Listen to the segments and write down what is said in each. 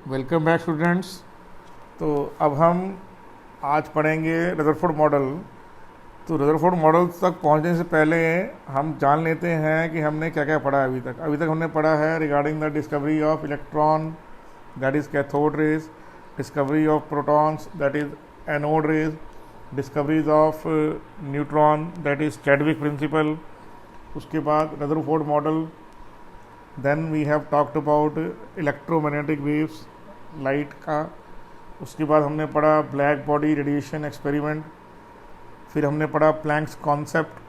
Welcome back students. तो अब हम आज पढ़ेंगे रदरफोर्ड मॉडल। तो रदरफोर्ड मॉडल तक पहुंचने से पहले हम जान लेते हैं कि हमने क्या क्या पढ़ा है अभी तक हमने पढ़ा है regarding the discovery of electron, that is cathode rays, discovery of protons, that is anode rays, discoveries of neutron, that is Chadwick principle. उसके बाद Rutherford model. Then we have talked about electromagnetic waves, light का। उसके बाद हमने पढ़ा black body radiation experiment, फिर हमने पढ़ा प्लैंक्स कॉन्सेप्ट,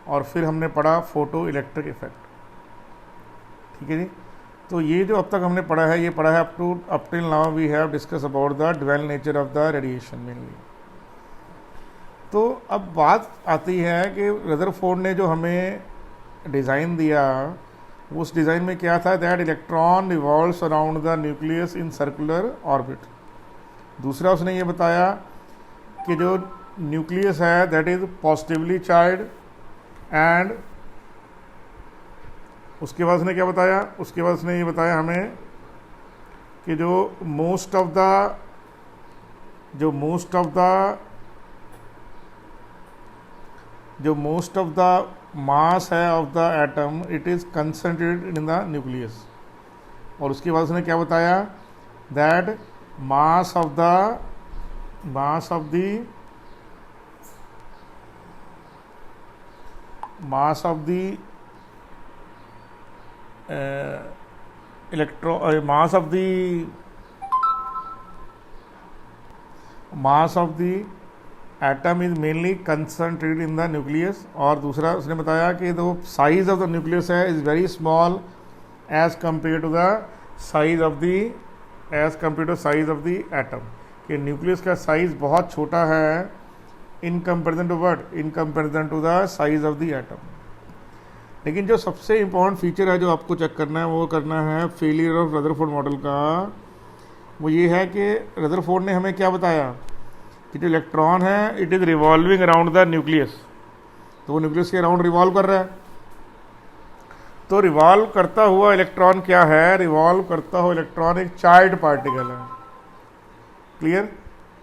और फिर हमने पढ़ा फोटो इलेक्ट्रिक इफेक्ट। ठीक है जी। तो ये जो अब तक हमने पढ़ा है, ये पढ़ा है up till now we have discuss about the dual nature of the radiation mainly. तो अब बात आती है कि रदरफोर्ड ने जो हमें डिज़ाइन दिया, उस डिज़ाइन में क्या था, that electron revolves around the nucleus in circular orbit. दूसरा उसने ये बताया कि जो न्यूक्लियस है that is positively charge, and उसके बाद उसने क्या बताया, उसके बाद उसने ये बताया हमें कि जो मोस्ट ऑफ द मास है of the atom, it is concentrated in the nucleus. और उसके बाद उसने क्या बताया, that mass of the atom is mainly concentrated in the nucleus. और दूसरा उसने बताया कि जो साइज ऑफ द न्यूक्लियस है is very small as compare to size of the atom, कि न्यूक्लियस का साइज बहुत छोटा है in comparison to the size of the atom. लेकिन जो सबसे इंपॉर्टेंट फीचर है जो आपको चेक करना है, वो करना है फेलियर ऑफ रदरफोर्ड मॉडल का। वो ये है कि रदरफोर्ड ने हमें क्या बताया कि जो इलेक्ट्रॉन है it is revolving around the nucleus. तो वो न्यूक्लियस के अराउंड रिवॉल्व कर रहा है। तो रिवॉल्व करता हुआ इलेक्ट्रॉन क्या है, रिवॉल्व करता हुआ इलेक्ट्रॉन एक चार्ज पार्टिकल है। क्लियर।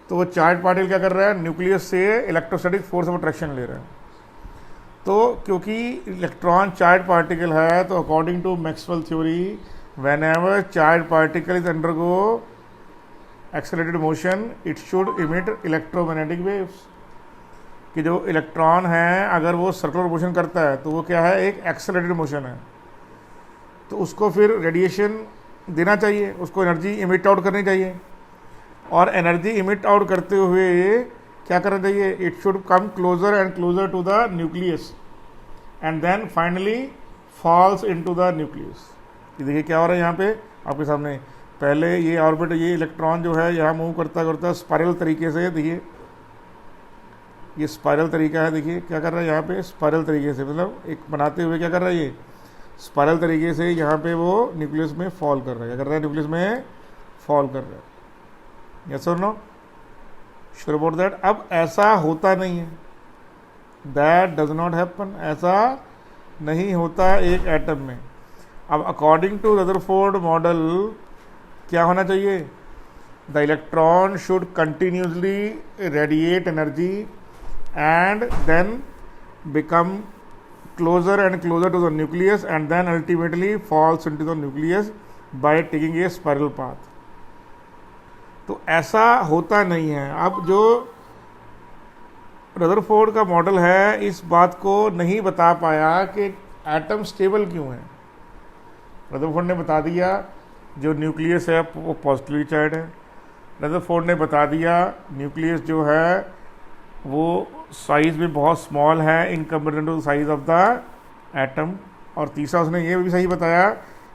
तो वो चार्ज पार्टिकल क्या कर रहा है, न्यूक्लियस से इलेक्ट्रोस्टैटिक फोर्स ऑफ अट्रैक्शन ले रहा है। तो क्योंकि इलेक्ट्रॉन चार्ज पार्टिकल है, तो according to Maxwell theory, whenever charge particle is undergo accelerated motion, it should emit electromagnetic waves. कि जो इलेक्ट्रॉन है अगर वो सर्कुलर मोशन करता है तो वो क्या है, एक एक्सेलरेटेड मोशन है। तो उसको फिर रेडिएशन देना चाहिए, उसको एनर्जी इमिट आउट करनी चाहिए। और एनर्जी इमिट आउट करते हुए क्या करना चाहिए, it should come closer and closer to the nucleus and then finally falls into the nucleus. ये देखिए क्या हो रहा है यहाँ पे आपके सामने। पहले ये ऑर्बिट, ये इलेक्ट्रॉन जो है यहाँ मूव करता करता स्पाइरल तरीके से, देखिए ये स्पाइरल तरीका है, देखिए क्या कर रहा है यहाँ पे, स्पाइरल तरीके से, मतलब एक बनाते हुए क्या कर रहा है, ये स्पाइरल तरीके से यहाँ पे वो न्यूक्लियस में फॉल कर रहा है। क्या कर रहा है, न्यूक्लियस में फॉल कर रहा है। यस और नो, श्योर अबाउट दैट। अब ऐसा होता नहीं है, दैट डज नॉट हैपन, ऐसा नहीं होता एक एटम में। अब अकॉर्डिंग टू रदरफोर्ड मॉडल क्या होना चाहिए, the electron should continuously radiate energy and then become closer and closer to the nucleus and then ultimately falls into the nucleus by taking a spiral path। तो ऐसा होता नहीं है। अब जो रदरफोर्ड का मॉडल है इस बात को नहीं बता पाया कि एटम स्टेबल क्यों है। रदरफोर्ड ने बता दिया जो न्यूक्लियस है वो पॉजिटिवली चार्ज है। रदरफोर्ड ने बता दिया न्यूक्लियस जो है वो साइज में बहुत स्मॉल है in comparison to size of the atom. और तीसरा उसने ये भी सही बताया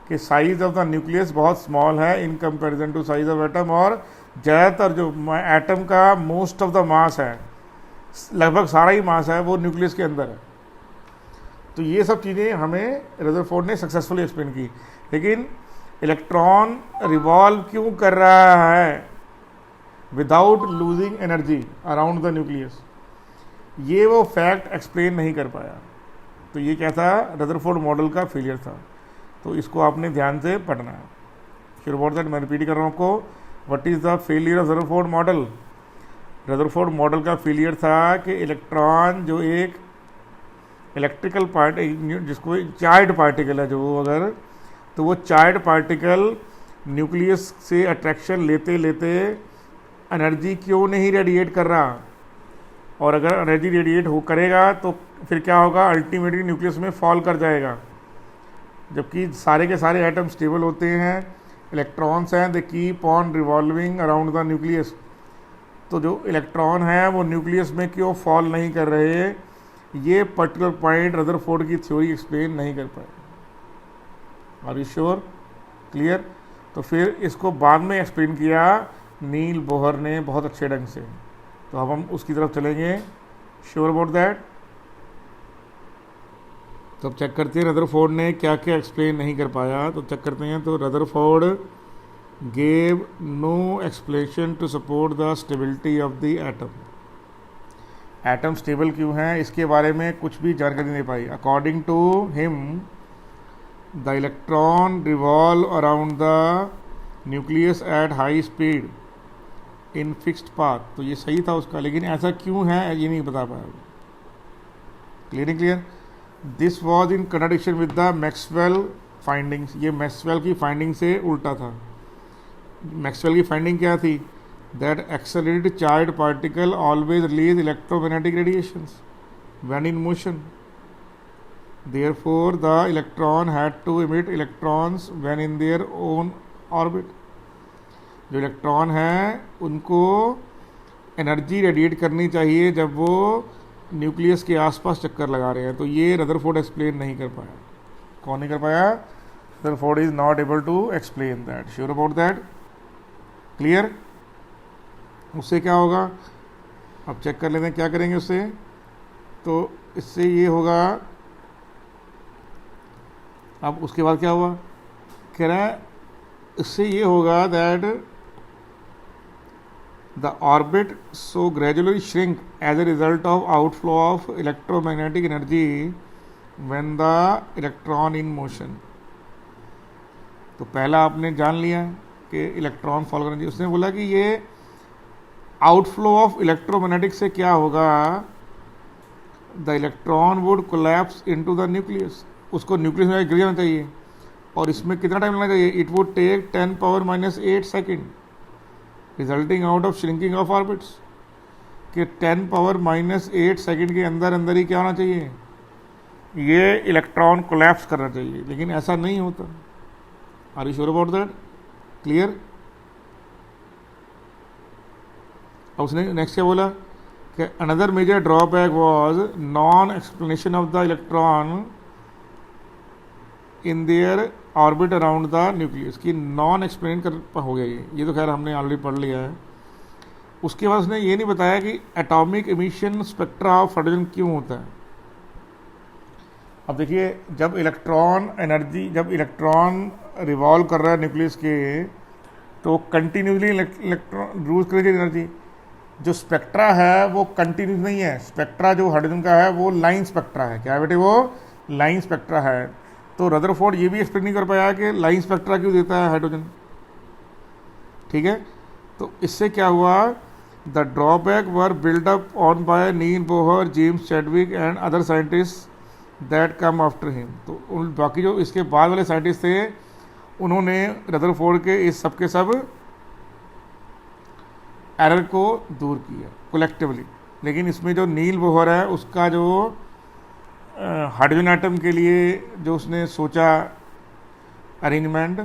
कि साइज ऑफ द न्यूक्लियस बहुत स्मॉल है in comparison to size of atom. और ज़्यादातर जो एटम का मोस्ट ऑफ द मास है, लगभग सारा ही मास है, वो न्यूक्लियस के अंदर है। तो ये सब चीज़ें हमें रदरफोर्ड ने सक्सेसफुली एक्सप्लेन की। लेकिन इलेक्ट्रॉन रिवॉल्व क्यों कर रहा है without losing energy around the nucleus, ये वो फैक्ट एक्सप्लेन नहीं कर पाया। तो ये क्या था, रदरफोर्ड मॉडल का फेलियर था। तो इसको आपने ध्यान से पढ़ना है। Sure about that. मैं रिपीट कर रहा हूँ आपको, what is the failure of Rutherford model. Rutherford model का फेलियर था कि इलेक्ट्रॉन जो एक इलेक्ट्रिकल पार्ट जिसको चार्ज पार्टिकल है जो अगर, तो वो चार्ज पार्टिकल न्यूक्लियस से अट्रैक्शन लेते लेते एनर्जी क्यों नहीं रेडिएट कर रहा, और अगर एनर्जी रेडिएट हो करेगा तो फिर क्या होगा, अल्टीमेटली न्यूक्लियस में फॉल कर जाएगा। जबकि सारे के सारे एटम स्टेबल होते हैं, इलेक्ट्रॉन्स हैं, they keep on revolving around the nucleus. तो जो इलेक्ट्रॉन है वो न्यूक्लियस में क्यों फॉल नहीं कर रहे, ये पर्टिकुलर पॉइंट रदरफोर्ड की थ्योरी एक्सप्लेन नहीं कर पाए। Are you sure, clear. तो फिर इसको बाद में एक्सप्लेन किया नील बोहर ने बहुत अच्छे ढंग से, तो अब हम उसकी तरफ चलेंगे। Sure about that. तो अब चेक करते हैं रदरफोर्ड ने क्या क्या एक्सप्लेन नहीं कर पाया, तो चेक करते हैं। तो Rutherford gave no explanation to support the stability of the atom. Atom stable क्यों है इसके बारे में कुछ भी जानकारी नहीं पाई। According to him the electron revolve around the nucleus at high speed in fixed path. तो ये सही था उसका, लेकिन ऐसा क्यों है ये नहीं बता पाया। Clear. This was in contradiction with the Maxwell findings. ये मैक्सवेल की फाइंडिंग से उल्टा था। मैक्सवेल की फाइंडिंग क्या थी, that accelerated charge particle always release electromagnetic radiations when in motion. Therefore, the electron had to emit electrons when in their own orbit. जो electron हैं उनको एनर्जी रेडिएट करनी चाहिए जब वो न्यूक्लियस के आसपास चक्कर लगा रहे हैं। तो ये रदरफोर्ड एक्सप्लेन नहीं कर पाया। कौन नहीं कर पाया, Rutherford is not able to explain that. Sure about that, clear. उससे क्या होगा, अब चेक कर लेते हैं क्या करेंगे उससे। तो इससे ये होगा, अब उसके बाद क्या हुआ, कह रहा है इससे ये होगा that the orbit so gradually shrink as a result of outflow of electromagnetic energy when the electron in motion. तो पहला आपने जान लिया कि इलेक्ट्रॉन फॉल करना चाहिए। उसने बोला कि ये आउटफ्लो ऑफ इलेक्ट्रोमैग्नेटिक से क्या होगा, the electron would collapse into the nucleus. उसको न्यूक्लियस में गिर जाना चाहिए, और इसमें कितना टाइम लगना चाहिए, it would take 10⁻⁸ second resulting out of shrinking of orbits. कि 10⁻⁸ सेकेंड के अंदर अंदर ही क्या होना चाहिए, ये इलेक्ट्रॉन कोलैप्स करना चाहिए, लेकिन ऐसा नहीं होता। Are you sure about that, clear. अब उसने नेक्स्ट क्या बोला कि another major drawback was non explanation of the electron in their orbit around the nucleus. की नॉन एक्सप्लेन कर हो गया ये तो खैर हमने ऑलरेडी पढ़ लिया है। उसके बाद उसने ये नहीं बताया कि atomic emission spectra of hydrogen क्यों होता है। अब देखिए, जब इलेक्ट्रॉन रिवॉल्व कर रहा है न्यूक्लियस के, तो कंटिन्यूसली इलेक्ट्रॉन लूज करेगी एनर्जी। जो स्पेक्ट्रा है वो कंटिन्यूस नहीं है। स्पेक्ट्रा जो हाइड्रोजन का है वो लाइन स्पेक्ट्रा है। क्या है बेटे, वो लाइन स्पेक्ट्रा है। तो रदरफोर्ड ये भी एक्सप्लेन नहीं कर पाया कि लाइन स्पेक्ट्रा क्यों देता है हाइड्रोजन। ठीक है, तो इससे क्या हुआ, the drawback were build up on by Neil Bohr, James Chadwick and other scientist that come after him. तो उन बाकी जो इसके बाद वाले साइंटिस्ट थे उन्होंने रदरफोर्ड के इस सब के सब एरर को दूर किया कलेक्टिवली। लेकिन इसमें जो नील बोहर है उसका जो हाइड्रोजन एटम के लिए जो उसने सोचा अरेंजमेंट,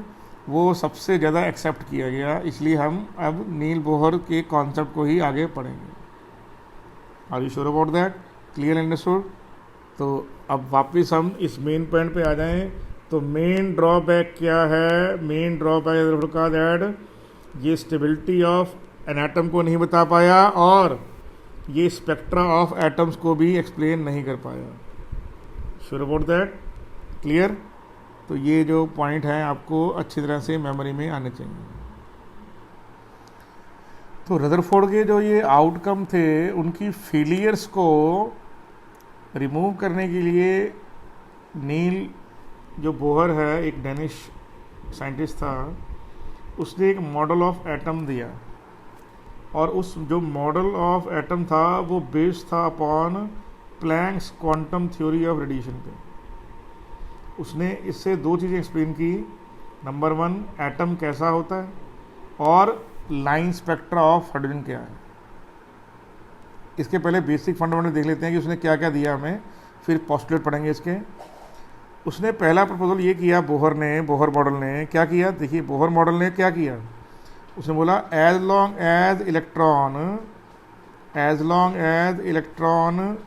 वो सबसे ज़्यादा एक्सेप्ट किया गया। इसलिए हम अब नील बोहर के कॉन्सेप्ट को ही आगे पढ़ेंगे। Are you sure about that, clear understood. तो अब वापस हम इस मेन पॉइंट पे आ जाएं। तो मेन ड्रॉबैक क्या है, मेन ड्रॉबैक का दैट ये स्टेबिलिटी ऑफ एन एटम को नहीं बता पाया, और ये स्पेक्ट्रा ऑफ एटम्स को भी एक्सप्लेन नहीं कर पाया। Sure about that, clear. तो ये जो पॉइंट है आपको अच्छी तरह से मेमोरी में आने चाहिए। तो रदरफोर्ड के जो ये आउटकम थे, उनकी फेलियर्स को रिमूव करने के लिए नील जो बोहर है, एक डेनिश साइंटिस्ट था, उसने एक मॉडल ऑफ एटम दिया, और उस जो मॉडल ऑफ एटम था वो बेस्ड था upon Planck's quantum theory of radiation पे। उसने इससे दो चीज़ें एक्सप्लेन की, नंबर वन एटम कैसा होता है, और लाइन स्पेक्ट्रा ऑफ हाइड्रोजन क्या है। इसके पहले बेसिक फंडामेंटल देख लेते हैं कि उसने क्या क्या दिया हमें, फिर पोस्टुलेट पढ़ेंगे इसके। उसने पहला प्रपोजल ये किया, बोहर मॉडल ने क्या किया, देखिए बोहर मॉडल ने क्या किया। उसने बोला as long as electron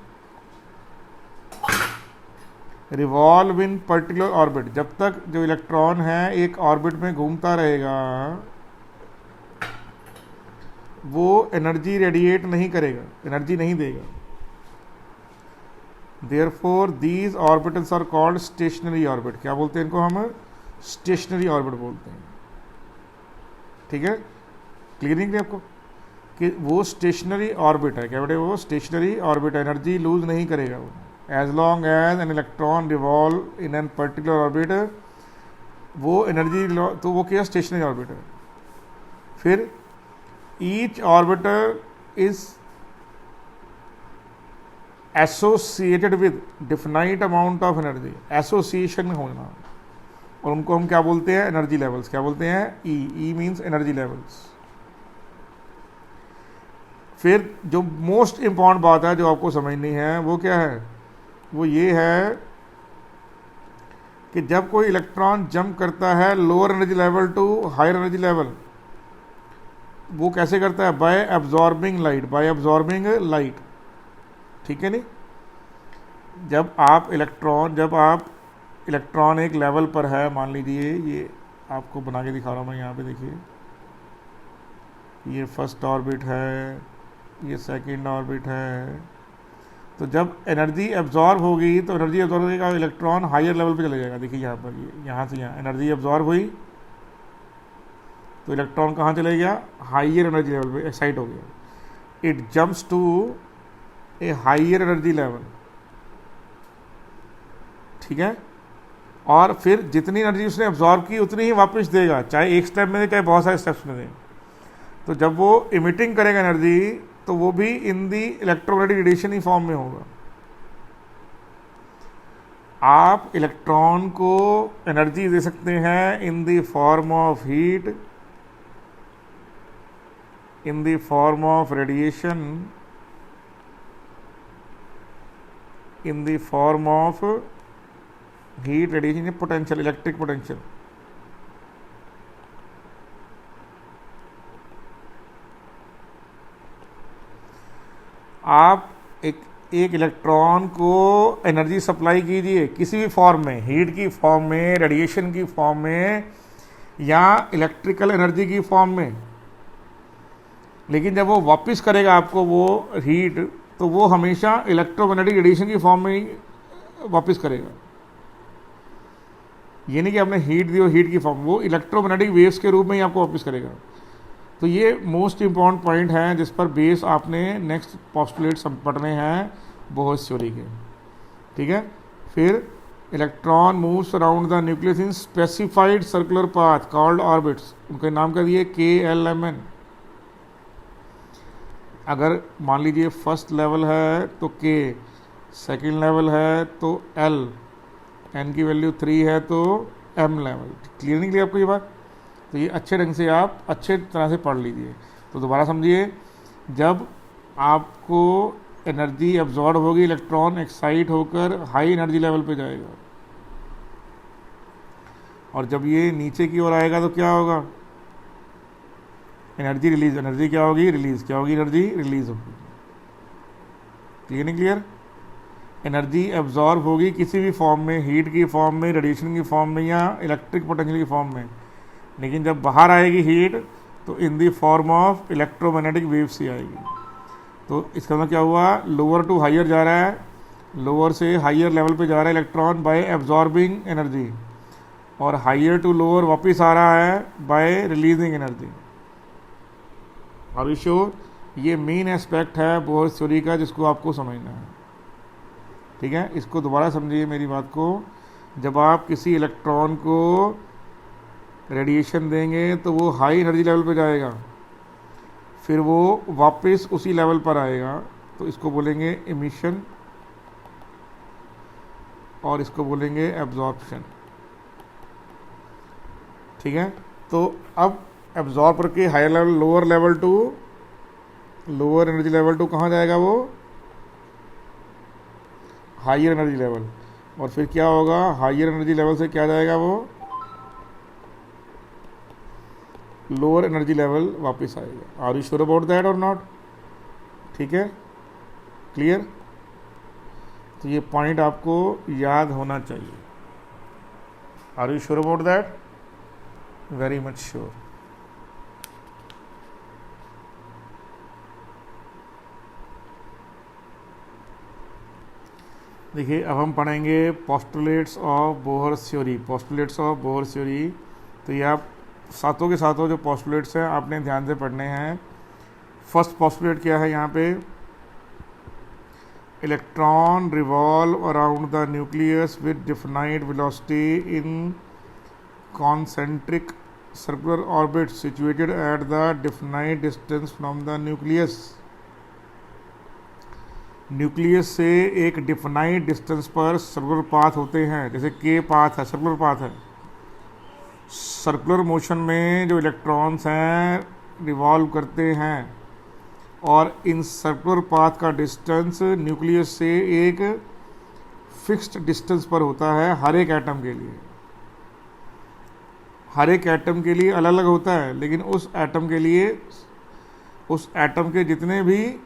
revolve in particular orbit, जब तक जो इलेक्ट्रॉन है एक ऑर्बिट में घूमता रहेगा वो एनर्जी रेडिएट नहीं करेगा, एनर्जी नहीं देगा। Therefore these orbitals are called stationary orbit. क्या बोलते हैं इनको हम? स्टेशनरी ऑर्बिट बोलते हैं। ठीक है, क्लियरिंग है आपको कि वो स्टेशनरी ऑर्बिट है। क्या बेटे? वो स्टेशनरी ऑर्बिट, एनर्जी लूज नहीं करेगा वो। As long as an electron revolve in an particular orbit, वो एनर्जी, तो वो क्या स्टेशनरी ऑर्बिट है। फिर each orbiter is associated with defined amount of energy, association होना, और उनको हम क्या बोलते हैं? Energy levels. क्या बोलते हैं? E means energy levels. फिर जो मोस्ट इंपॉर्टेंट बात है जो आपको समझनी है वो क्या है? वो ये है कि जब कोई इलेक्ट्रॉन जंप करता है lower energy level to higher energy level, वो कैसे करता है? By absorbing light. ठीक है नहीं? जब आप इलेक्ट्रॉन एक लेवल पर है, मान लीजिए ये आपको बना के दिखा रहा हूँ मैं, यहाँ पे देखिए, ये फर्स्ट ऑर्बिट है, ये सेकंड ऑर्बिट है। तो जब एनर्जी एब्जॉर्ब होगी तो एनर्जी एब्जॉर्ब होगा, इलेक्ट्रॉन हायर लेवल पे चले जाएगा। देखिए यहाँ पर, यहाँ से यहाँ एनर्जी एब्जॉर्ब हुई तो इलेक्ट्रॉन कहाँ चले गया? हायर एनर्जी लेवल पे एक्साइट हो गया। It jumps to a higher energy level. ठीक है, और फिर जितनी एनर्जी उसने एब्जॉर्ब की उतनी ही वापस देगा, चाहे एक स्टेप में दे चाहे बहुत सारे स्टेप्स में दे। तो जब वो इमिटिंग करेगा एनर्जी तो वो भी इन दी इलेक्ट्रोमैग्नेटिक रेडिएशन ही फॉर्म में होगा। आप इलेक्ट्रॉन को एनर्जी दे सकते हैं in the form of heat, in the form of radiation, in the form of heat, radiation, potential, electric potential. आप एक इलेक्ट्रॉन को एनर्जी सप्लाई कीजिए किसी भी फॉर्म में, हीट की फॉर्म में, रेडिएशन की फॉर्म में, या इलेक्ट्रिकल एनर्जी की फॉर्म में, लेकिन जब वो वापस करेगा आपको वो हीट, तो वो हमेशा इलेक्ट्रोमैग्नेटिक रेडिएशन की फॉर्म में ही वापस करेगा। ये नहीं कि आपने हीट दी और हीट की फॉर्म, वो इलेक्ट्रोमैग्नेटिक वेव्स के रूप में ही आपको वापस करेगा। तो ये मोस्ट इंपॉर्टेंट पॉइंट है जिस पर बेस आपने नेक्स्ट पोस्टुलेट्स पढ़ने हैं बोहर्स थ्योरी के। ठीक है, फिर electron moves around the nucleus in specified circular path called orbits. उनके नाम क्या दिए? KLMN। अगर मान लीजिए फर्स्ट लेवल है तो K, सेकेंड लेवल है तो L, N की वैल्यू 3 है तो M लेवल। क्लियर नहीं क्लियर आपको ये बात? तो ये अच्छे ढंग से आप अच्छे तरह से पढ़ लीजिए। तो दोबारा समझिए, जब आपको एनर्जी एब्जॉर्ब होगी, इलेक्ट्रॉन एक्साइट होकर हाई एनर्जी लेवल पे जाएगा, और जब ये नीचे की ओर आएगा तो क्या होगा? एनर्जी रिलीज, एनर्जी क्या होगी? रिलीज। क्या होगी? एनर्जी रिलीज होगी। क्लियर नहीं क्लियर? एनर्जी एब्जॉर्ब होगी किसी भी फॉर्म में, हीट की फॉर्म में, रेडिएशन की फॉर्म में, या इलेक्ट्रिक पोटेंशियल की फॉर्म में, लेकिन जब बाहर आएगी हीट तो in the form of electromagnetic waves ही आएगी। तो इसका मतलब क्या हुआ? लोअर टू हायर जा रहा है, लोअर से हायर लेवल पे जा रहा है इलेक्ट्रॉन बाय एब्जॉर्बिंग एनर्जी, और हायर टू लोअर वापस आ रहा है बाय रिलीजिंग एनर्जी। और श्योर ये मेन एस्पेक्ट है बोहर्स थ्योरी का जिसको आपको समझना है। ठीक है, इसको दोबारा समझिए मेरी बात को। जब आप किसी इलेक्ट्रॉन को रेडिएशन देंगे तो वो हाई एनर्जी लेवल पे जाएगा, फिर वो वापस उसी लेवल पर आएगा, तो इसको बोलेंगे एमिशन और इसको बोलेंगे एब्जॉर्प्शन। ठीक है, तो अब एब्जॉर्ब करके higher level lower level to lower energy level to कहाँ जाएगा, वो हायर एनर्जी लेवल, और फिर क्या होगा, हायर एनर्जी लेवल से क्या जाएगा, वो लोअर एनर्जी लेवल वापस आएगा। Are you sure about that और नॉट? ठीक है, क्लियर? तो ये पॉइंट आपको याद होना चाहिए। Are you sure about that? Very much sure. देखिए, अब हम पढ़ेंगे postulates of Bohr's theory. Postulates of Bohr's theory, तो ये आप सातों के सातों जो पोस्टुलेट्स हैं आपने ध्यान से पढ़ने हैं। फर्स्ट पोस्टुलेट क्या है यहाँ पे, electron revolve around the nucleus with defined velocity in concentric circular orbit situated at the defined distance from the nucleus. Nucleus से एक डिफाइंड डिस्टेंस पर सर्कुलर पाथ होते हैं, जैसे के पाथ है, सर्कुलर पाथ है। सर्कुलर मोशन में जो इलेक्ट्रॉन्स हैं रिवॉल्व करते हैं, और इन सर्कुलर पाथ का डिस्टेंस न्यूक्लियस से एक फिक्स्ड डिस्टेंस पर होता है हर एक एटम के लिए। हर एक एटम के लिए अलग अलग होता है, लेकिन उस एटम के लिए, उस एटम के जितने भी,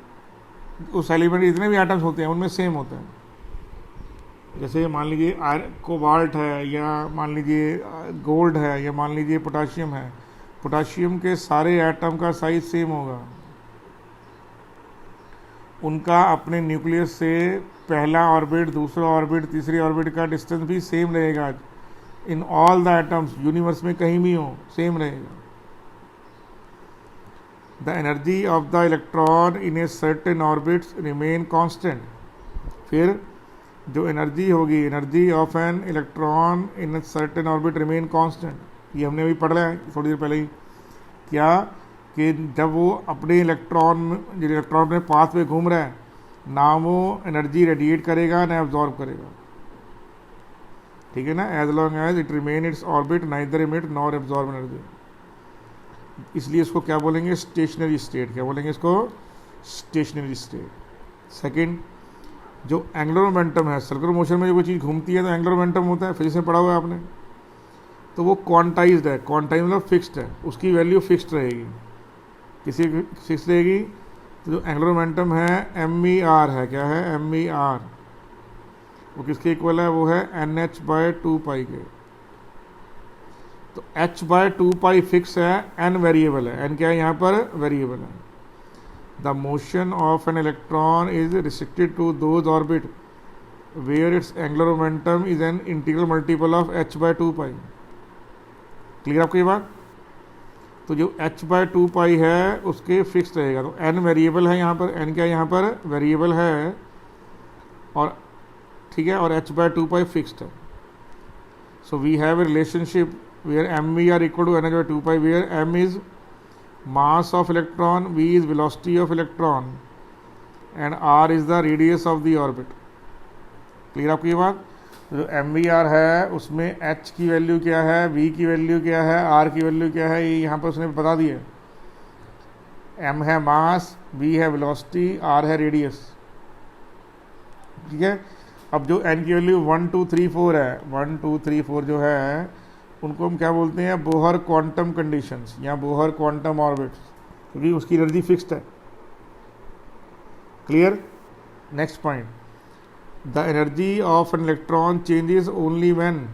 उस एलिमेंट जितने भी एटम्स होते हैं उनमें सेम होता है। जैसे मान लीजिए कोबाल्ट है, या मान लीजिए गोल्ड है, या मान लीजिए पोटाशियम है। पोटाशियम के सारे एटम का साइज सेम होगा, उनका अपने न्यूक्लियस से पहला ऑर्बिट, दूसरा ऑर्बिट, तीसरी ऑर्बिट का डिस्टेंस भी सेम रहेगा। In all the atoms, universe में कहीं भी हो, सेम रहेगा। The energy of the electron in a certain orbits remain constant. फिर जो एनर्जी होगी, energy of an electron in a certain orbit remain constant. ये हमने अभी पढ़ लिया है थोड़ी देर पहले ही, क्या कि जब वो अपने इलेक्ट्रॉन, जो इलेक्ट्रॉन अपने पाथ में घूम रहा है, ना वो एनर्जी रेडिएट करेगा ना एब्जॉर्ब करेगा। ठीक है ना, as long as it remain its orbit neither emit nor absorb energy. इसलिए इसको क्या बोलेंगे, स्टेशनरी स्टेट। क्या बोलेंगे इसको, स्टेशनरी स्टेट। सेकंड, जो एंगुलर मोमेंटम है, सर्कुलर मोशन में जो कोई चीज़ घूमती है तो एंगुलर मोमेंटम होता है, फिजिक्स में पढ़ा हुआ है आपने, तो वो क्वांटाइज्ड है। क्वांटाइज मतलब फिक्स्ड है, उसकी वैल्यू फिक्स्ड रहेगी, किसी फिक्स रहेगी। तो जो एंगुलर मोमेंटम है MER है, क्या है MER, वो किसके इक्वल है, वो है NH/2π के। तो H/2π फिक्स है, N वेरिएबल है। N क्या है यहाँ पर, वेरिएबल है। The motion of an electron is restricted to those orbit where its angular momentum is an integral multiple of H/2π। Clear आपको ये बात? तो जो H/2π है उसके फिक्स रहेगा। तो N वेरिएबल है यहाँ पर, N क्या है यहाँ पर, वेरिएबल है, और ठीक है, और H/2π फिक्स्ड है। So we have a relationship where MER equal to NH/2π, where M is mass of electron, V is velocity of electron and R is the radius of the orbit। Clear आपकी ये बात? जो MER है उसमें H की value क्या है, V की वैल्यू क्या है, R की वैल्यू क्या है, ये यहाँ पर उसने बता दिया। M है मास, V है वेलोसिटी, R है रेडियस। ठीक है, अब जो N की वैल्यू 1 2 3 4 है, 1 2 3 4 जो है, उनको हम क्या बोलते हैं, बोहर क्वांटम कंडीशंस या बोहर क्वांटम ऑर्बिट्स, क्योंकि उसकी एनर्जी फिक्स्ड है। Clear? Next point, the energy of an electron changes only when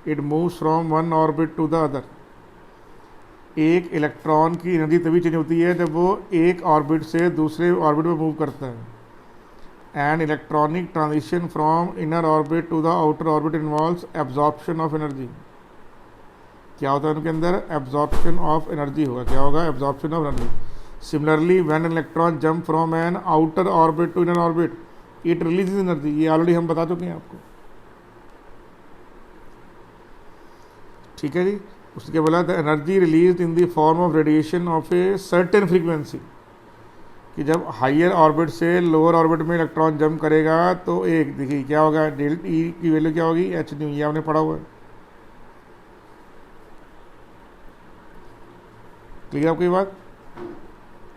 it moves from one orbit to the other. एक इलेक्ट्रॉन की एनर्जी तभी चेंज होती है जब वो एक ऑर्बिट से दूसरे ऑर्बिट में मूव करता है। And electronic transition from inner orbit to the outer orbit involves absorption of energy. क्या होता है उनके अंदर, एब्जॉर्प्शन ऑफ एनर्जी होगा। क्या होगा, absorption of energy. Similarly when an electron jump from an outer orbit to inner orbit it releases energy. ये already हम बता चुके हैं आपको। ठीक है जी। उसके बोला the energy release in the form of radiation of a certain frequency, कि जब हाइयर ऑर्बिट से लोअर ऑर्बिट में इलेक्ट्रॉन जंप करेगा तो एक देखिए क्या होगा, डेल्ट ई की वैल्यू क्या होगी, एच न्यू, ये आपने पढ़ा हुआ है। क्लियर आपकी बात?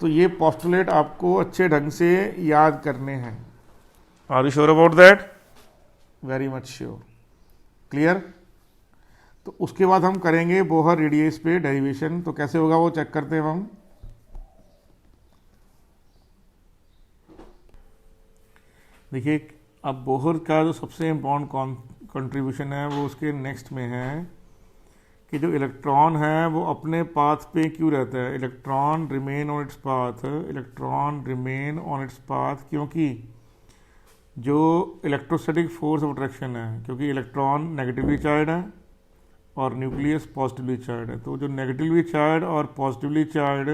तो ये पोस्टुलेट आपको अच्छे ढंग से याद करने हैं। Are you sure about that? Very much sure. Clear? तो उसके बाद हम करेंगे बोहर रेडियस पे डेरिवेशन। तो कैसे होगा वो चेक करते हैं हम। देखिए अब बोहर का जो सबसे इम्पोर्टेंट कंट्रीब्यूशन है वो उसके नेक्स्ट में है कि जो इलेक्ट्रॉन है वो अपने पाथ पे क्यों रहता है। Electron remain on its path, electron remain on its path क्योंकि जो इलेक्ट्रोस्टैटिक फोर्स ऑफ अट्रैक्शन है, क्योंकि इलेक्ट्रॉन नेगेटिवली चार्ज है और न्यूक्लियस पॉजिटिवली चार्ज है। तो जो नेगेटिवली चार्ज और पॉजिटिवली चार्ज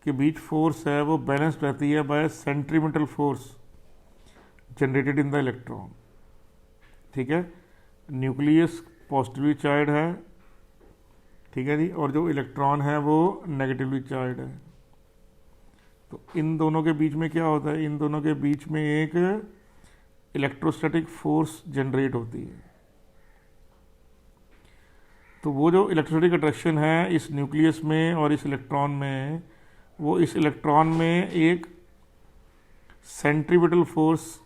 के बीच फोर्स है वो बैलेंस रहती है by centripetal force generated in the electron. ठीक है, न्यूक्लियस पॉजिटिवली चार्ज है, ठीक है जी, और जो इलेक्ट्रॉन है वो नेगेटिवली चार्ज है। तो इन दोनों के बीच में क्या होता है, इन दोनों के बीच में एक इलेक्ट्रोस्टैटिक फोर्स जनरेट होती है। तो वो जो इलेक्ट्रोस्टैटिक अट्रैक्शन है इस न्यूक्लियस में और इस इलेक्ट्रॉन में, वो इस इलेक्ट्रॉन में एक सेंट्रीपिटल फोर्स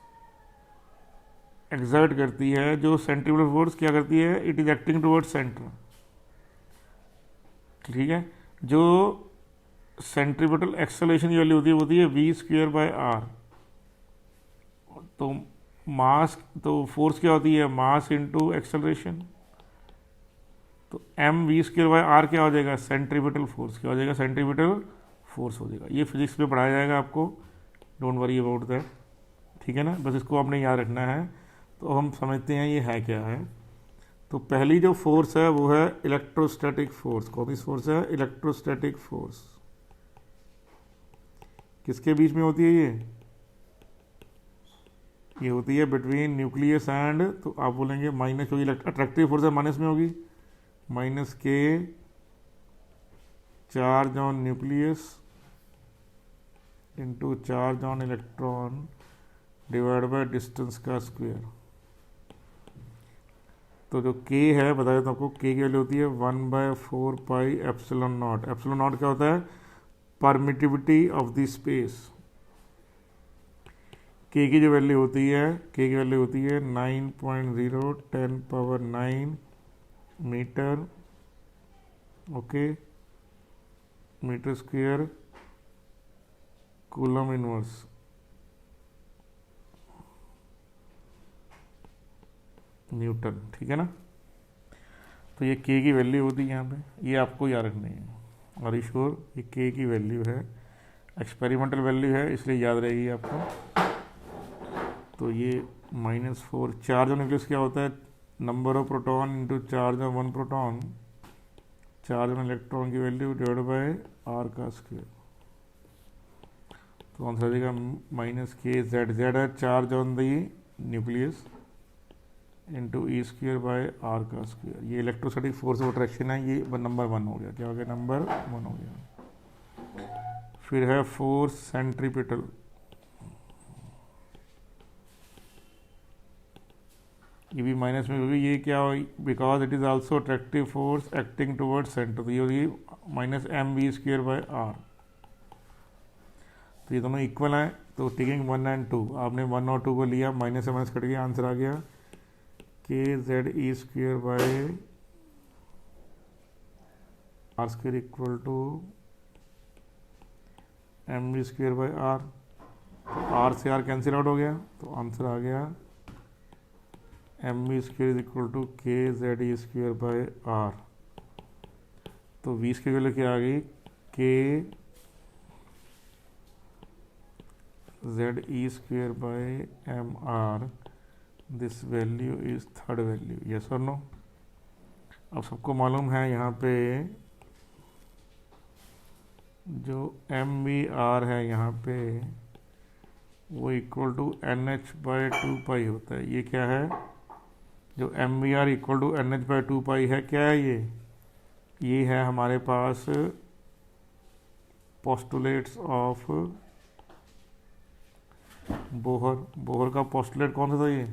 एक्सर्ट करती है। जो सेंट्रीपिटल फोर्स क्या करती है, it is acting towards centre. ठीक है, जो सेंट्रीपिटल एक्सेलरेशन की वैल्यू होती है वी स्क्वायर बाय आर। तो मास, तो फोर्स क्या होती है, मास इनटू एक्सेलरेशन। तो M V square by R क्या हो जाएगा, सेंट्रीपिटल फोर्स क्या हो जाएगा, सेंट्रीपिटल फोर्स हो जाएगा। ये फिजिक्स में पढ़ाया जाएगा आपको, डोंट वरी अबाउट दैट। ठीक है ना, बस इसको आपने याद रखना है। तो हम समझते हैं ये है क्या है। तो पहली जो फोर्स है वो है इलेक्ट्रोस्टैटिक फोर्स। कौन सी फोर्स है, इलेक्ट्रोस्टैटिक फोर्स। किसके बीच में होती है ये होती है बिटवीन न्यूक्लियस एंड, तो आप बोलेंगे माइनस होगी, अट्रैक्टिव फोर्स है माइनस में होगी, माइनस के charge on nucleus into charge on electron divide by distance का स्क्वायर। तो जो k है बता देता हूँ आपको, k की वैल्यू होती है 1/4 pi epsilon not. Epsilon not क्या होता है, permittivity of the space. k की जो वैल्यू होती है, k की वैल्यू होती है 9.010⁹ metre, okay, metre square coulomb inverse. Newton. ठीक है ना, तो ये k की वैल्यू होती है यहाँ पे, ये आपको याद रखनी है। और श्योर ये k की वैल्यू है, एक्सपेरिमेंटल वैल्यू है, इसलिए याद रहेगी आपको। तो ये -4, चार्ज ऑन न्यूक्लियस क्या होता है, number of proton into charge of one proton, charge on electron की वैल्यू डिवाइड बाय आर का स्क्वायर। तो आंसर आ जाएगा -kz। z है charge on the nucleus into E square by R का स्क्वायर। ये इलेक्ट्रोस्टैटिक फोर्स ऑफ अट्रैक्शन है, ये नंबर 1 हो गया। क्या हो गया, नंबर 1 हो गया। फिर है फोर्स सेंट्रीपिटल। ये भी माइनस में होगी, ये क्या हो, because it is also attractive force acting towards centre. तो ये होगी -mv² बाय आर। तो ये दोनों इक्वल हैं, तो टेकिंग 1 और 2, आपने 1 और 2 को लिया, माइनस से माइनस कट गया, आंसर आ गया kz² by r² equal to mv² by R. R से आर कैंसिल आउट हो गया, तो आंसर आ गया mv² equal to kz² by R. तो v की वैल्यू क्या आ गई, kz² by mr। This value is third value, yes और नो। अब सबको मालूम है यहाँ पे जो mvr है यहाँ पे वो इक्वल टू nh/2 होता है। ये क्या है, जो mvr इक्वल टू nh/2 है, क्या है ये है हमारे पास पोस्टुलेट्स ऑफ बोहर। बोहर का पोस्टुलेट कौन सा था ये?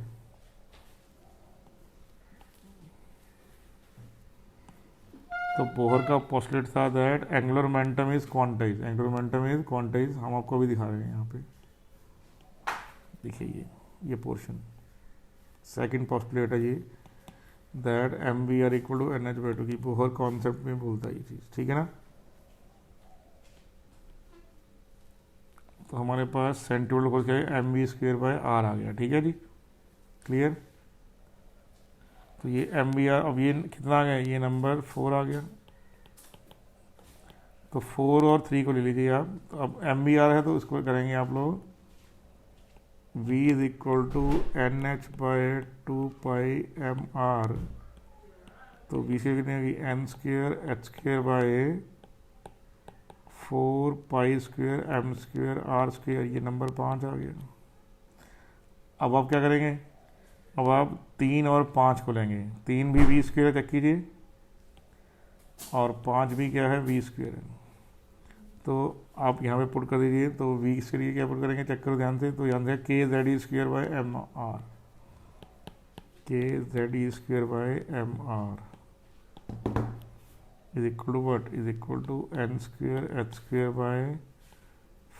तो बोहर का पोस्टुलेट था that angular momentum is quantize. Angular momentum is quantize. हम आपको भी दिखा रहे हैं यहाँ पे, देखिए ये पोर्शन सेकंड पोस्टुलेट है ये, that M V R equal to N H by two की बोहर कॉन्सेप्ट में बोलता है ये चीज़, ठीक है ना। तो हमारे पास सेंटीमीटर को क्या है, M V square by R आ गया, ठीक है जी, क्लियर। तो ये एम वी आर, अब ये कितना आ गया, ये नंबर 4 आ गया। तो 4 और 3 को ले लीजिए आप। तो अब एम वी आर है तो इसको करेंगे आप लोग v is equal to N H by 2 pi M R. तो v से कितनी होगी, N square H square by 4 pi square M square R square. ये नंबर 5 आ गया। अब आप क्या करेंगे, अब आप 3 और 5 को लेंगे। 3 भी वी स्क्वेयर चेक कीजिए और 5 भी क्या है, वी स्क्वेयर है। तो आप यहाँ पे पुट कर दीजिए। तो वी के लिए क्या पुट करेंगे, चेक करो ध्यान से। तो ध्यान से K Z E square by M R, K Z E square by M R is equal to what, is equal to N square H square by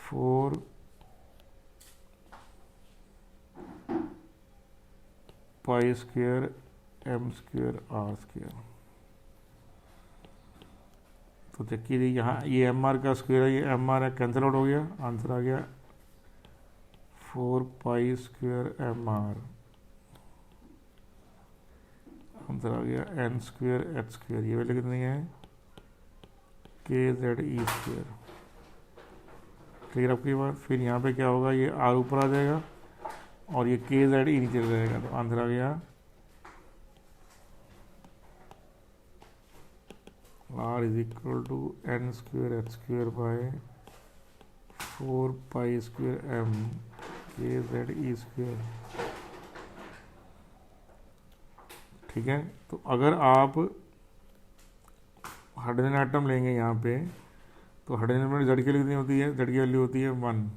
4 pi square M square R square. तो check कीजिए यहाँ, ये M R का square है, ये M R है, cancel out हो गया। आंसर आ गया 4 pi square M R. Answer आ गया एन स्क्वेयर एच स्क्वेयर। ये वैल्यू कितनी है, के जेड ई स्क्वेयर। क्लियर आपकी बात। फिर यहाँ पे क्या होगा, ये आर ऊपर आ जाएगा और ये के जेड ई नीचे रहेगा। तो आंसर आ गया R is equal to N square H square by 4 pi square M K Z E square, ठीक है। तो अगर आप हाइड्रोजन आइटम लेंगे यहाँ पे, तो हाइड्रोजन में जेड की कितनी होती है, जेड की वैल्यू होती है 1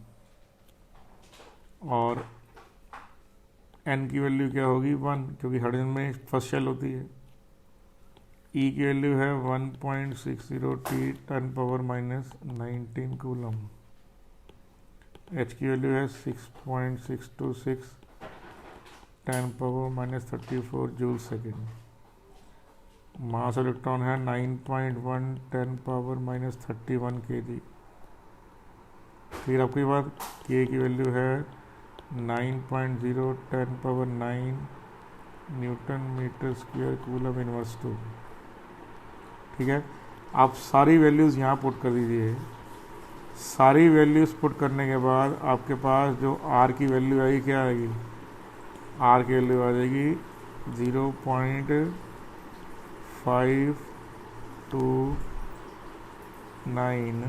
और एन की वैल्यू क्या होगी 1, क्योंकि हाइड्रोजन में फर्स्ट शेल होती है। ई की वैल्यू है 1.60 T 10 power minus 19 coulomb. H की वैल्यू है 6.626 10 पावर माइनस 34 जूल सेकेंड। मास इलेक्ट्रॉन है 9.1 10 पावर माइनस 31 kg। फिर आपकी बात, के की वैल्यू है 9.0 10 power 9 newton metre square coulomb inverse 2, ठीक है। आप सारी वैल्यूज़ यहाँ पुट कर दीजिए। सारी वैल्यूज़ पुट करने के बाद आपके पास जो आर की वैल्यू आएगी, क्या आएगी, आर की वैल्यू आ जाएगी 0.529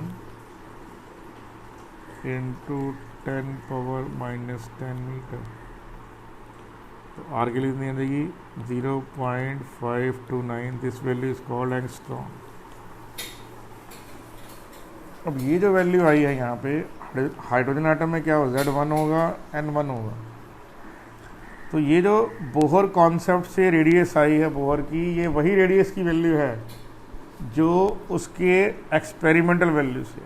इंटू 10 पावर माइनस 10 मीटर। तो आर के लिए कितनी आ जाएगी 0.529। This value is called angstrom. अब ये जो वैल्यू आई है यहाँ पे हाइड्रोजन आइटम में क्या होगा, Z1 होगा N1 होगा। तो ये जो बोहर कॉन्सेप्ट से रेडियस आई है बोहर की, ये वही रेडियस की वैल्यू है जो उसके एक्सपेरिमेंटल वैल्यू से।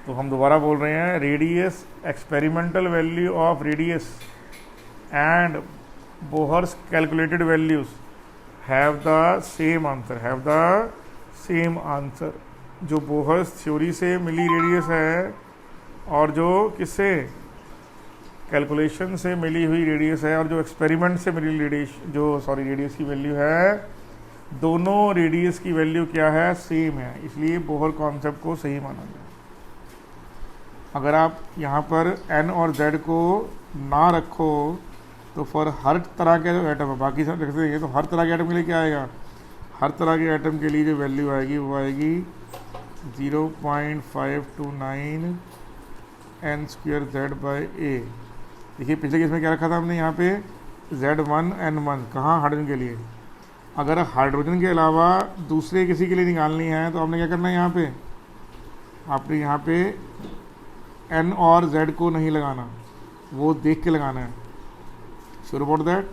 तो हम दोबारा बोल रहे हैं, radius experimental value of radius and Bohr's calculated values have the same answer। जो बोहर्स थ्योरी से मिली रेडियस है और जो किससे, कैलकुलेशन से मिली हुई रेडियस है, और जो एक्सपेरिमेंट से मिली रेडियस की वैल्यू है, दोनों रेडियस की वैल्यू क्या है, सेम है। इसलिए बोहर कॉन्सेप्ट को सही माना गया। अगर आप यहाँ पर n और z को ना रखो तो फॉर हर तरह के जो एटम है, बाकी सब रख देंगे, तो हर तरह के एटम के लिए क्या आएगा, हर तरह के एटम के लिए जो वैल्यू आएगी वो आएगी 0.529 n स्क्वेयर जेड बाई ए। देखिए पिछले केस में क्या रखा था हमने यहाँ पे Z1 N1, कहाँ, हाइड्रोजन के लिए। अगर हाइड्रोजन के अलावा दूसरे किसी के लिए निकालनी है तो आपने क्या करना है, यहाँ पे आपने यहाँ पे N और Z को नहीं लगाना, वो देख के लगाना है। Sure about that.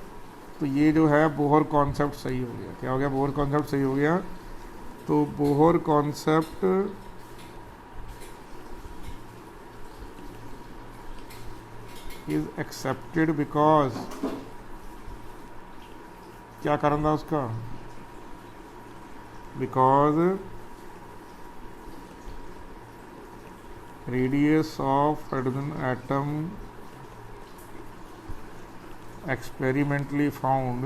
तो ये जो है बोहर कॉन्सेप्ट सही हो गया। क्या हो गया? बोहर कॉन्सेप्ट सही हो गया। तो Bohr concept is accepted because, क्या कारण था उसका? Because radius of hydrogen atom experimentally found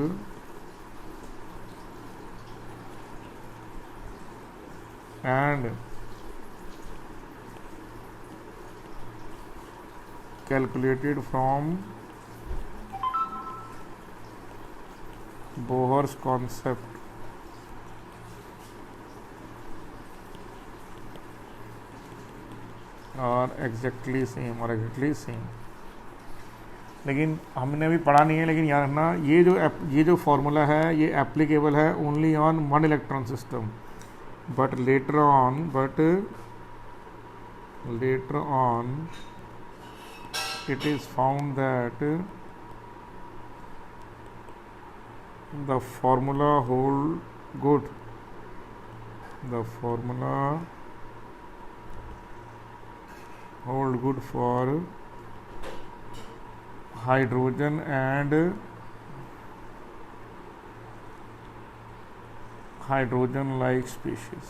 and calculated from Bohr's concept are exactly same। लेकिन हमने अभी पढ़ा नहीं है, लेकिन याद रखना ये जो फॉर्मूला है ये एप्लीकेबल है only on one electron system, but later on it is found that the formula hold good for hydrogen and hydrogen like species.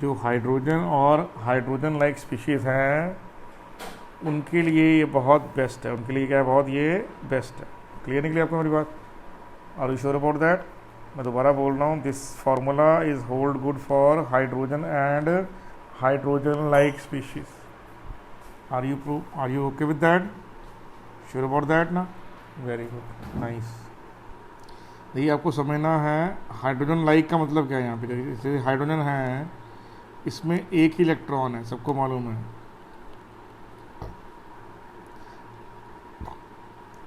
जो हाइड्रोजन और हाइड्रोजन लाइक स्पीशीज हैं उनके लिए ये बहुत बेस्ट है, उनके लिए क्या है, बहुत ये बेस्ट है। क्लियर निकली आपको मेरी बात? Are you sure about that? मैं दोबारा बोल रहा हूँ, this formula is hold good for hydrogen and hydrogen like species. Are you okay with that? Sure about that ना? Very good, nice. देखिए आपको समझना है हाइड्रोजन लाइक का मतलब क्या है। यहाँ पे जैसे हाइड्रोजन है, इसमें एक ही इलेक्ट्रॉन है, सबको मालूम है,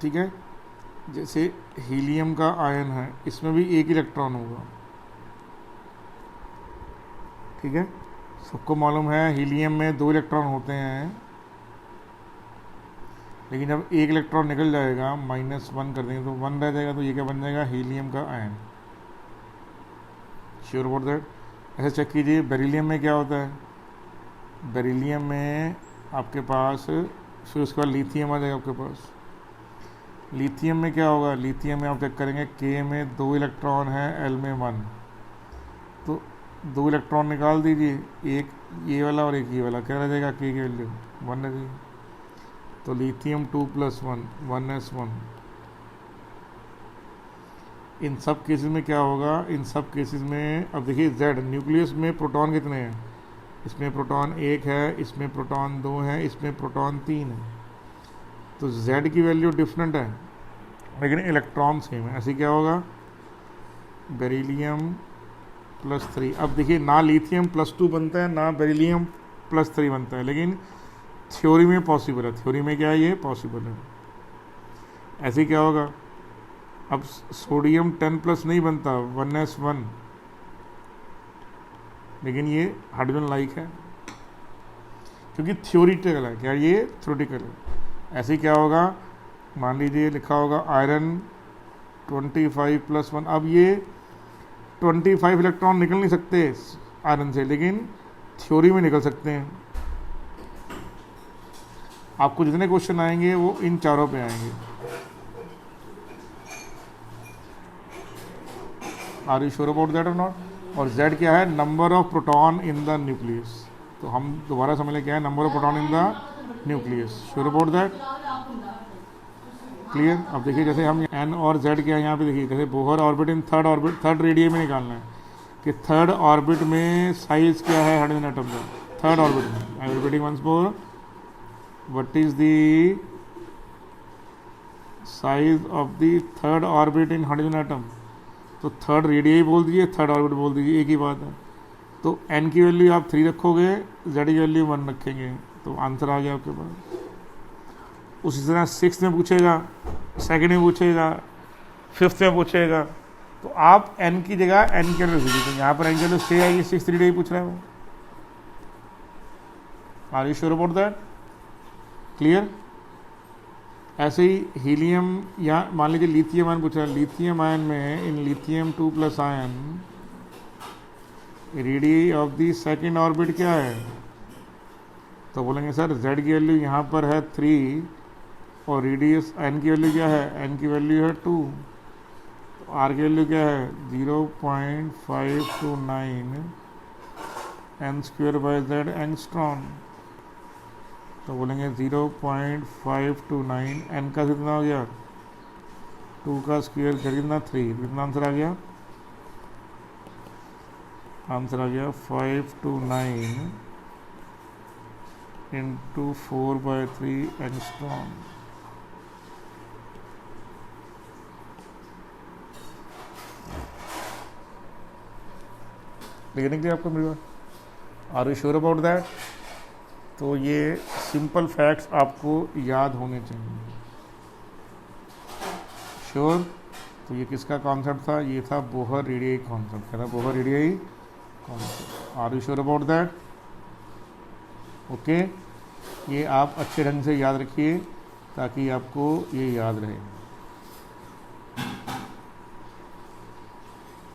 ठीक है। जैसे हीलियम का आयन है, इसमें भी एक इलेक्ट्रॉन होगा, ठीक है। सबको मालूम है हीलियम में 2 इलेक्ट्रॉन होते हैं, लेकिन जब एक इलेक्ट्रॉन निकल जाएगा -1 कर देंगे तो 1 रह जाएगा, तो ये क्या बन जाएगा? हीलियम का आयन। Sure about that? ऐसे चेक कीजिए बेरिलियम में क्या होता है। बेरिलियम में आपके पास फिर उसके बाद लिथियम आ जाएगा आपके पास। लिथियम में क्या होगा? लिथियम में आप चेक करेंगे के में 2 इलेक्ट्रॉन है, एल में 1, तो 2 इलेक्ट्रॉन निकाल दीजिए, एक ये वाला और एक ये वाला, क्या रह जाएगा? के की वैल्यू 1 रह जाएगी। तो लिथियम 2 + 1 1s1। इन सब केसेस में क्या होगा? इन सब केसेस में अब देखिए Z न्यूक्लियस में प्रोटॉन कितने हैं? इसमें प्रोटॉन 1 है, इसमें प्रोटॉन 2 है, इसमें प्रोटॉन 3 है। तो Z की वैल्यू डिफरेंट है लेकिन इलेक्ट्रॉन सेम है। ऐसे क्या होगा? बेरिलियम +3। अब देखिए ना लिथियम +2 बनता है ना बेरिलियम +3 बनता है, लेकिन थ्योरी में पॉसिबल है। थ्योरी में क्या है? ये पॉसिबल है। ऐसे क्या होगा? अब सोडियम 10+ नहीं बनता, 1s1, लेकिन ये हाइड्रोजन लाइक है क्योंकि थ्योरीटिकल है। क्या ये? थ्योरीटिकल है। ऐसे क्या होगा? मान लीजिए लिखा होगा आयरन 25 + 1। अब ये 25 इलेक्ट्रॉन निकल नहीं सकते आयरन से, लेकिन थ्योरी में निकल सकते हैं। आपको जितने क्वेश्चन आएंगे वो इन चारों पे आएंगे। Are you sure about that और नॉट? और Z क्या है? Number of proton in the nucleus. तो हम दोबारा समझ लें क्या है number of proton in the nucleus. Sure about that? Clear? अब देखिए जैसे हम N और Z क्या है यहाँ पे, देखिए जैसे Bohr orbit in third radius में निकालना है कि थर्ड ऑर्बिट में साइज क्या है हाइड्रोजन एटम का। थर्ड ऑर्बिट में, I am repeating once more, what is the size of the third orbit in hydrogen atom? तो थर्ड रेडियस बोल दीजिए, थर्ड ऑर्बिट बोल दीजिए, एक ही बात है। तो n की वैल्यू आप 3 रखोगे, z की वैल्यू 1 रखेंगे, तो आंसर आ गया आपके पास। उसी तरह 6 में पूछेगा, 2nd में पूछेगा, 5th में पूछेगा, तो आप n की जगह n की वैल्यू रख दीजिए। तो यहाँ पर n की वैल्यू 6 आएगी, 6 3 डे पूछ रहा है वो। Are you sure about that? Clear? ऐसे ही हीलियम या मान लीजिए लिथियम आयन पूछ रहा है। लिथियम आयन में in lithium 2+ ion radius of the second orbit क्या है? तो बोलेंगे सर z की वैल्यू यहाँ पर है 3 और रेडियस n की वैल्यू क्या है? n की वैल्यू है 2। तो r की वैल्यू क्या है? 0.529 n² z एंगस्ट्रॉन। तो बोलेंगे 0.529 n का कितना हो गया? 2 का स्क्वायर कितना? 3। कितना आंसर आ गया? आंसर आ गया 529 इंटू 4/3 एंगस्ट्रॉम। लिखने के लिए आपको मिल गया। Are you sure about that? तो ये सिंपल फैक्ट्स आपको याद होने चाहिए। श्योर? तो ये किसका कॉन्सेप्ट था? ये था बोहर रेडियाई कॉन्सेप्ट। क्या था? Bohr radii concept. Are you sure about that? Okay, ये आप अच्छे ढंग से याद रखिए ताकि आपको ये याद रहे।